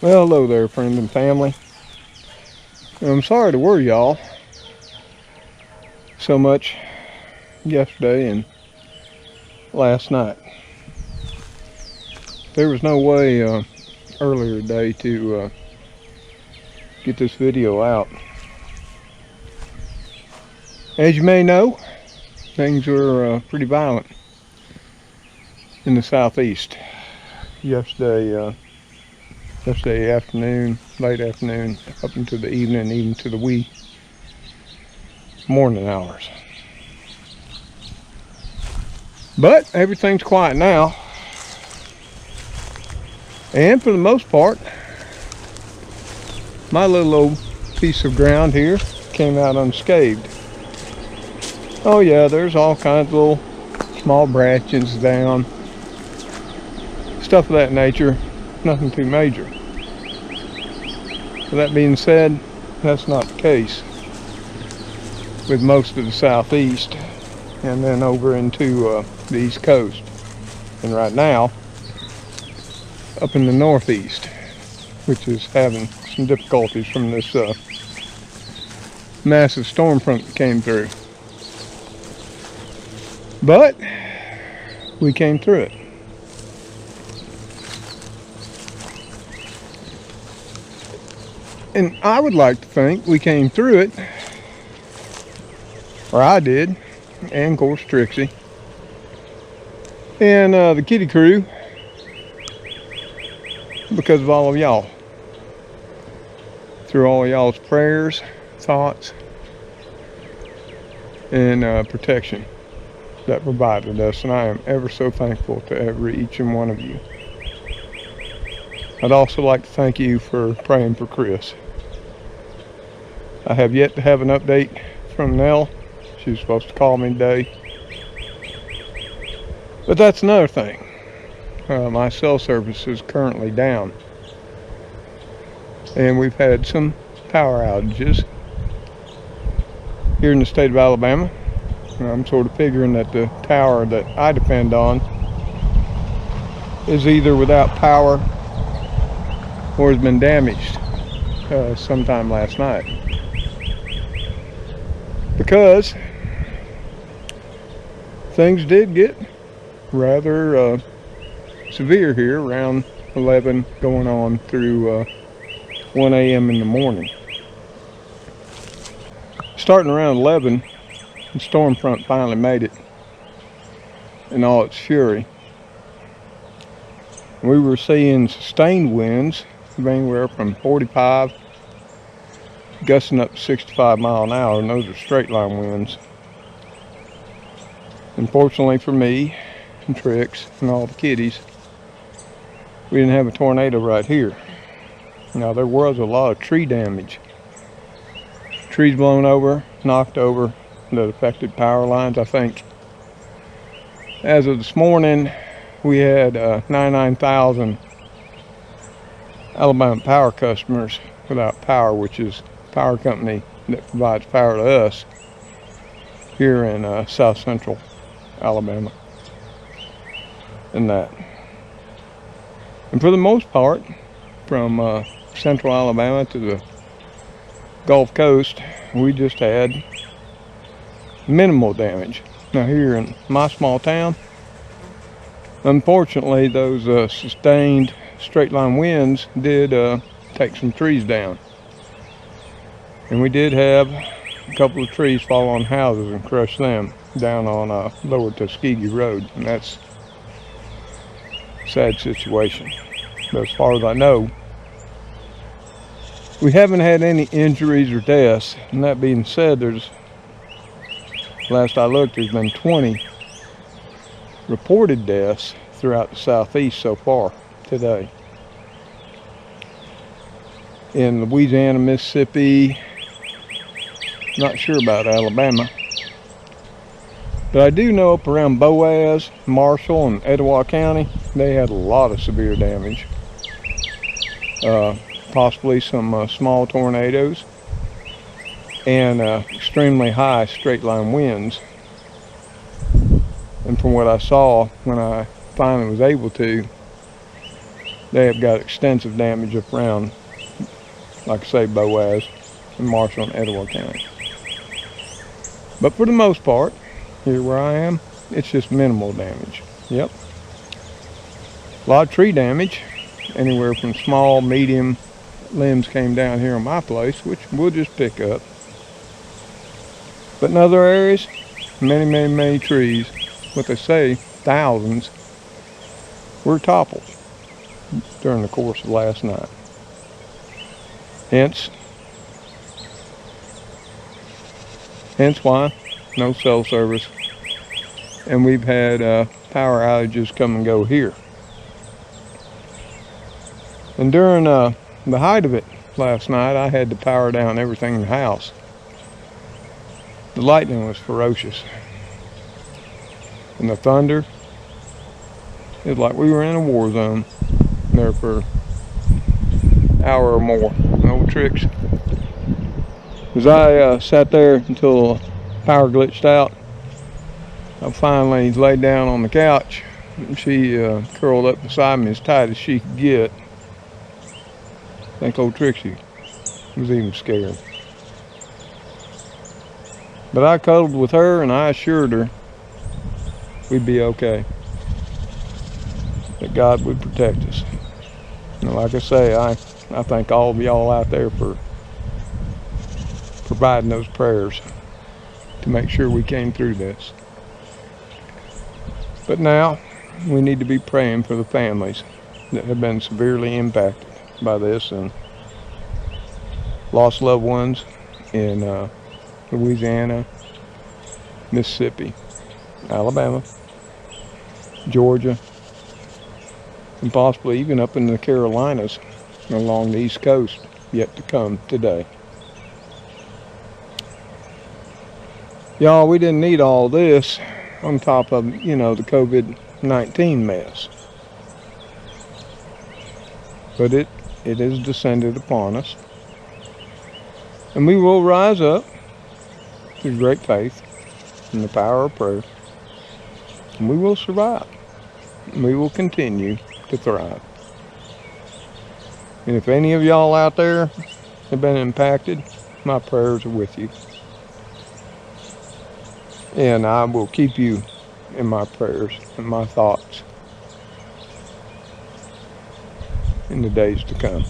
Well, hello there, friends and family. I'm sorry to worry y'all so much yesterday and last night. There was no way earlier today to get this video out. As you may know, things were pretty violent in the southeast yesterday afternoon, late afternoon, up into the evening, even to the wee morning hours. But everything's quiet now, and for the most part, my little old piece of ground here came out unscathed. Oh yeah, there's all kinds of little small branches down, stuff of that nature, nothing too major. With that being said, that's not the case with most of the southeast and then over into the east coast, and right now up in the northeast, which is having some difficulties from this massive storm front that came through. But we came through it. And I would like to think we came through it, or I did, and of course Trixie and the kitty crew, because of all of y'all. Through all of y'all's prayers, thoughts, and protection that provided us, and I am ever so thankful to each and one of you. I'd also like to thank you for praying for Chris. I have yet to have an update from Nell. She was supposed to call me today. But that's another thing. My cell service is currently down. And we've had some power outages here in the state of Alabama. I'm sort of figuring that the tower that I depend on is either without power or has been damaged sometime last night. Because things did get rather severe here around 11 going on through 1 a.m. in the morning. Starting around 11, the storm front finally made it in all its fury. We were seeing sustained winds of anywhere from 45 gusting up to 65 miles an hour, and those are straight line winds. Unfortunately for me and Trix and all the kitties, we didn't have a tornado right here. Now there was a lot of tree damage. Trees blown over, knocked over, that affected power lines. I think as of this morning we had 99,000 Alabama Power customers without power, which is a power company that provides power to us here in south central Alabama. And for the most part, from central Alabama to the Gulf Coast, we just had minimal damage. Now here in my small town, unfortunately those sustained straight line winds did take some trees down. And we did have a couple of trees fall on houses and crush them down on Lower Tuskegee Road, and that's a sad situation. But as far as I know, we haven't had any injuries or deaths. And that being said, last I looked, there's been 20 reported deaths throughout the southeast so far today. In Louisiana, Mississippi, not sure about Alabama. But I do know up around Boaz, Marshall, and Etowah County, they had a lot of severe damage. Possibly some small tornadoes and extremely high straight line winds. And from what I saw when I finally was able to They have got extensive damage up around, like I say, Boaz and Marshall and Etowah County. But for the most part, here where I am, it's just minimal damage. Yep. A lot of tree damage, anywhere from small, medium limbs came down here on my place, which we'll just pick up. But in other areas, many, many, many trees, what they say, thousands, were toppled during the course of last night. Hence why no cell service, and we've had power outages come and go here. And during the height of it last night, I had to power down everything in the house. The lightning was ferocious, and the thunder, it was like we were in a war zone there for an hour or more. No tricks. As I sat there until power glitched out, I finally laid down on the couch. She curled up beside me as tight as she could get. I think old Trixie was even scared. But I cuddled with her and I assured her we'd be okay, that God would protect us. And like I say, I thank all of y'all out there for providing those prayers to make sure we came through this. But now we need to be praying for the families that have been severely impacted by this and lost loved ones in Louisiana, Mississippi, Alabama, Georgia, and possibly even up in the Carolinas along the East Coast yet to come today. Y'all, we didn't need all this on top of, the COVID-19 mess. But it has descended upon us. And we will rise up through great faith and the power of prayer. And we will survive. And we will continue to thrive. And if any of y'all out there have been impacted, my prayers are with you. And I will keep you in my prayers and my thoughts in the days to come.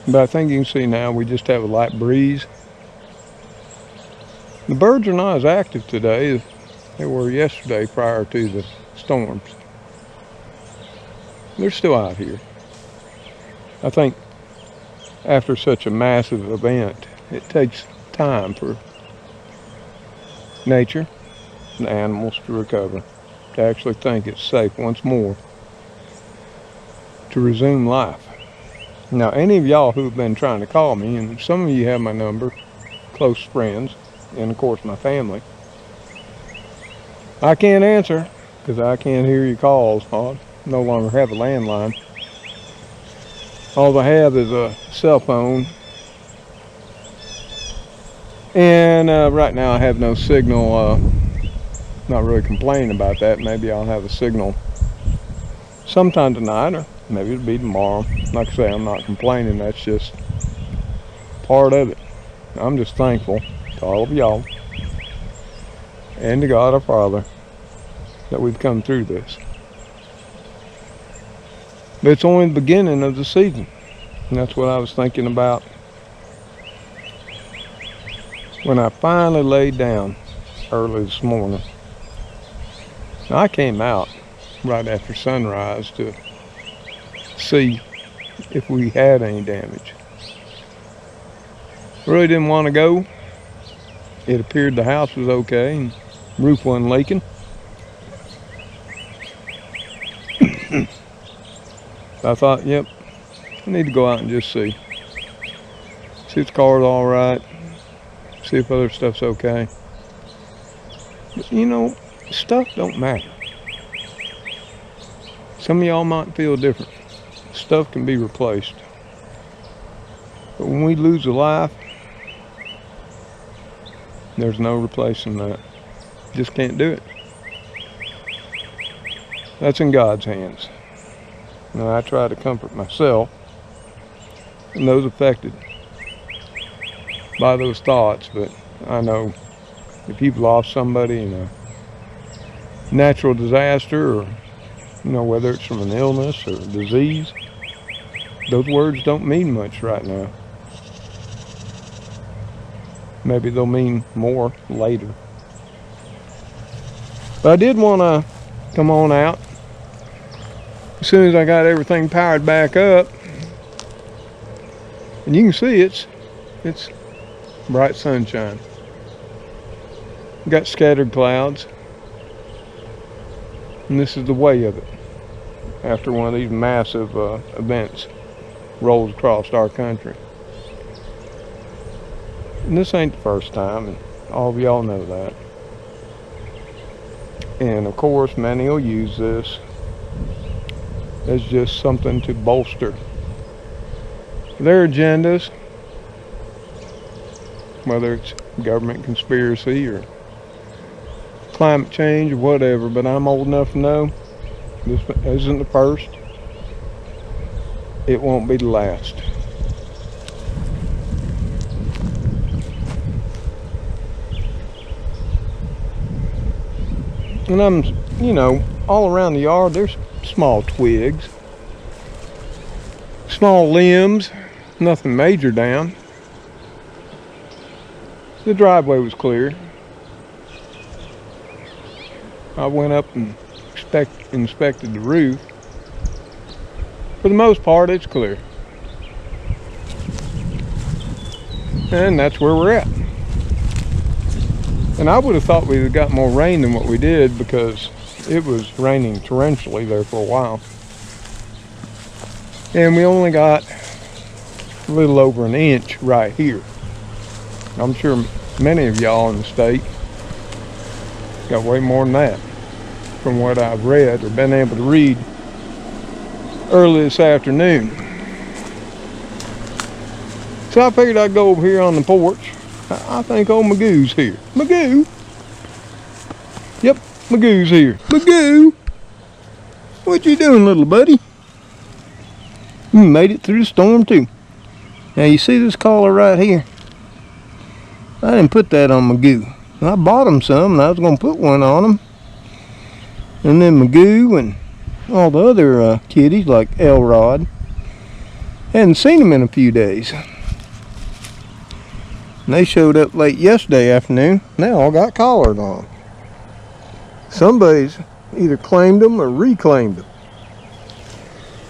But I think you can see now we just have a light breeze. The birds are not as active today as they were yesterday prior to the storms. They're still out here. I think after such a massive event, it takes time for nature and animals to recover, to actually think it's safe once more to resume life. Now, any of y'all who've been trying to call me, and some of you have my number, close friends, and of course my family, I can't answer because I can't hear your calls. I no longer have a landline. All I have is a cell phone. And right now I have no signal. Not really complaining about that. Maybe I'll have a signal sometime tonight, or maybe it'll be tomorrow. Like I say, I'm not complaining. That's just part of it. I'm just thankful to all of y'all and to God our Father that we've come through this. But it's only the beginning of the season. And that's what I was thinking about when I finally laid down early this morning. Now, I came out right after sunrise to see if we had any damage. Really didn't want to go. It appeared the house was okay and roof wasn't leaking. I thought, yep, I need to go out and just see. See if the car's all right. See if other stuff's okay. But stuff don't matter. Some of y'all might feel different. Stuff can be replaced. But when we lose a life, there's no replacing that. Just can't do it. That's in God's hands. Now I try to comfort myself and those affected by those thoughts, but I know if you've lost somebody in a natural disaster, or whether it's from an illness or a disease, those words don't mean much right now. Maybe they'll mean more later. But I did want to come on out as soon as I got everything powered back up. And you can see it's bright sunshine. Got scattered clouds. And this is the way of it after one of these massive events rolls across our country. And this ain't the first time, and all of y'all know that. And of course, many will use this as just something to bolster their agendas, whether it's government conspiracy or climate change or whatever. But I'm old enough to know this isn't the first. It won't be the last. And I'm, all around the yard, there's small twigs, small limbs, nothing major down. The driveway was clear. I went up and inspected the roof. For the most part, it's clear. And that's where we're at. And I would have thought we'd have got more rain than what we did, because it was raining torrentially there for a while. And we only got a little over an inch right here. I'm sure many of y'all in the state got way more than that, from what I've read or been able to read early this afternoon. So I figured I'd go over here on the porch. I think old Magoo's here. Magoo? Yep, Magoo's here. Magoo! What you doing, little buddy? You made it through the storm too. Now you see this collar right here? I didn't put that on Magoo. I bought him some, and I was going to put one on him. And then Magoo and all the other kitties, like Elrod, hadn't seen him in a few days. And they showed up late yesterday afternoon. They all got collars on. Somebody's either claimed them or reclaimed them.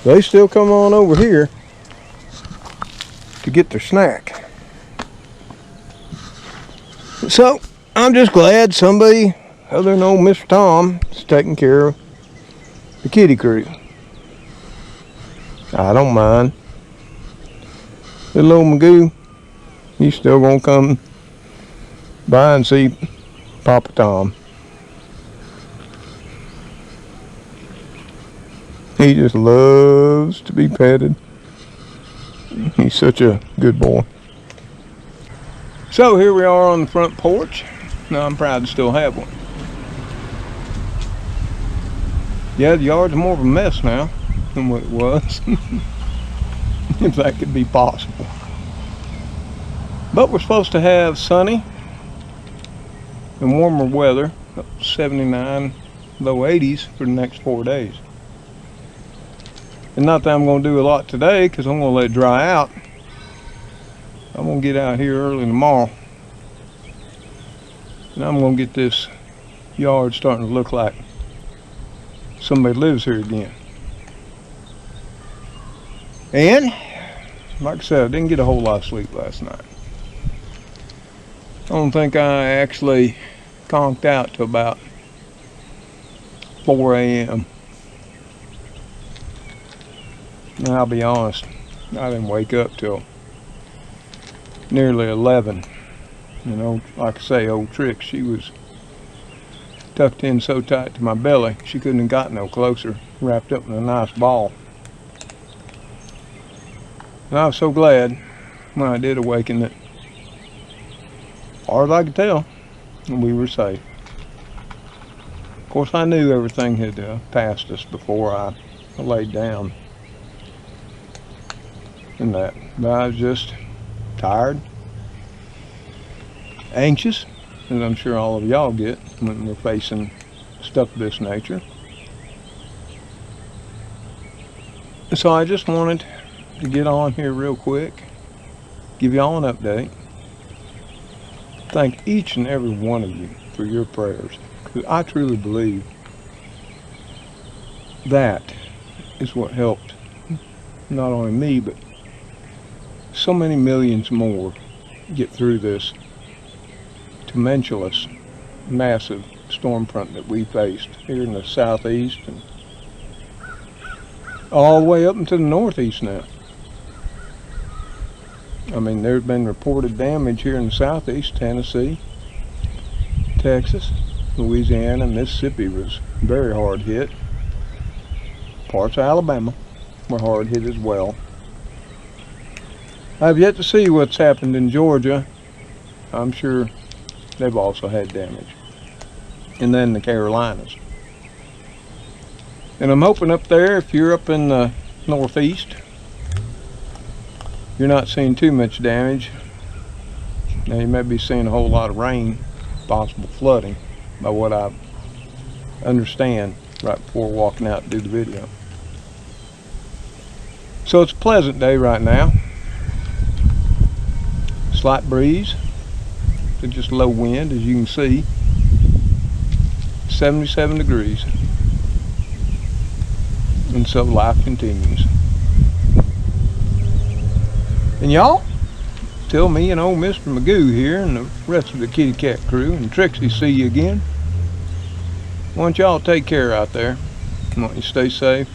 They still come on over here to get their snack. So I'm just glad somebody other than old Mr. Tom is taking care of the kitty crew. I don't mind. Little old Magoo, he's still gonna come by and see Papa Tom. He just loves to be petted. He's such a good boy. So here we are on the front porch. Now I'm proud to still have one. Yeah, the yard's more of a mess now than what it was. If that could be possible. But we're supposed to have sunny and warmer weather, up to 79, low 80s for the next 4 days. And not that I'm going to do a lot today, because I'm going to let it dry out. I'm going to get out here early tomorrow. And I'm going to get this yard starting to look like somebody lives here again. And, like I said, I didn't get a whole lot of sleep last night. I don't think I actually conked out till about 4 a.m. And I'll be honest, I didn't wake up till nearly 11. You know, like I say, old Trix, she was tucked in so tight to my belly, she couldn't have got no closer, wrapped up in a nice ball. And I was so glad when I did awaken that, as far as I could tell, we were safe. Of course, I knew everything had passed us before I laid down and that. But I was just tired, anxious, as I'm sure all of y'all get when we're facing stuff of this nature. So I just wanted to get on here real quick, give y'all an update. Thank each and every one of you for your prayers, because I truly believe that is what helped not only me, but so many millions more get through this tumultuous, massive storm front that we faced here in the southeast and all the way up into the northeast now. I mean, there's been reported damage here in the southeast. Tennessee, Texas, Louisiana, Mississippi was very hard hit. Parts of Alabama were hard hit as well. I've yet to see what's happened in Georgia. I'm sure they've also had damage. And then the Carolinas. And I'm hoping up there, if you're up in the northeast, you're not seeing too much damage. Now you may be seeing a whole lot of rain, possible flooding, by what I understand right before walking out to do the video. So it's a pleasant day right now. Slight breeze, but just low wind, as you can see. 77 degrees. And so life continues. And y'all, tell me and old Mr. Magoo here and the rest of the kitty cat crew and Trixie, see you again. I want y'all to take care out there. I want you to stay safe.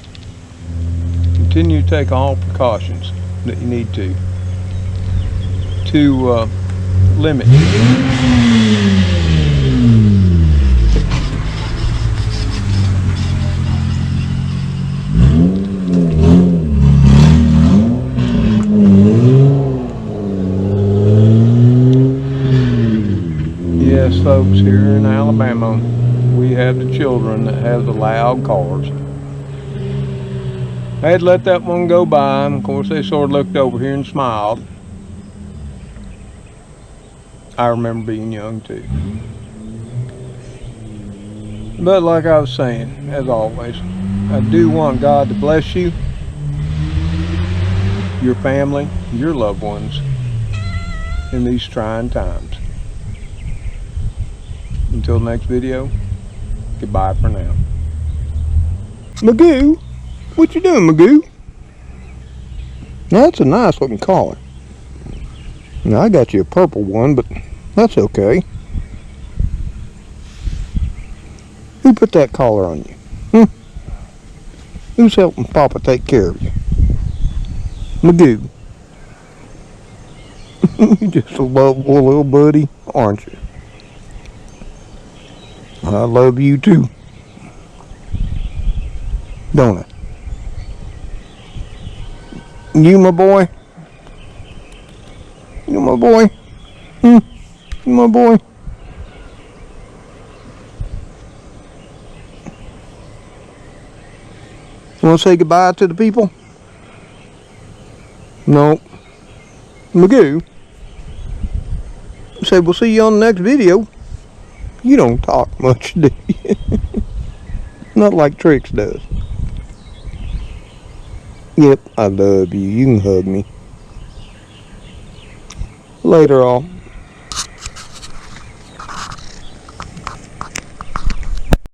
Continue to take all precautions that you need to limit. Yes, folks, here in Alabama, we have the children that have the loud cars. I had to let that one go by, and of course they sort of looked over here and smiled. I remember being young too. But like I was saying, as always, I do want God to bless you, your family, your loved ones in these trying times. Until the next video, goodbye for now. Magoo, what you doing, Magoo? That's a nice looking collar. Now I got you a purple one, but that's okay. Who put that collar on you? Who's helping Papa take care of you? Magoo. You're just a lovable little buddy, aren't you? I love you too. Don't I? You my boy? You my boy? You my boy? Want to say goodbye to the people? No. Magoo? Say we'll see you on the next video. You don't talk much, do you? Not like Trix does. Yep, I love you. You can hug me. Later, all.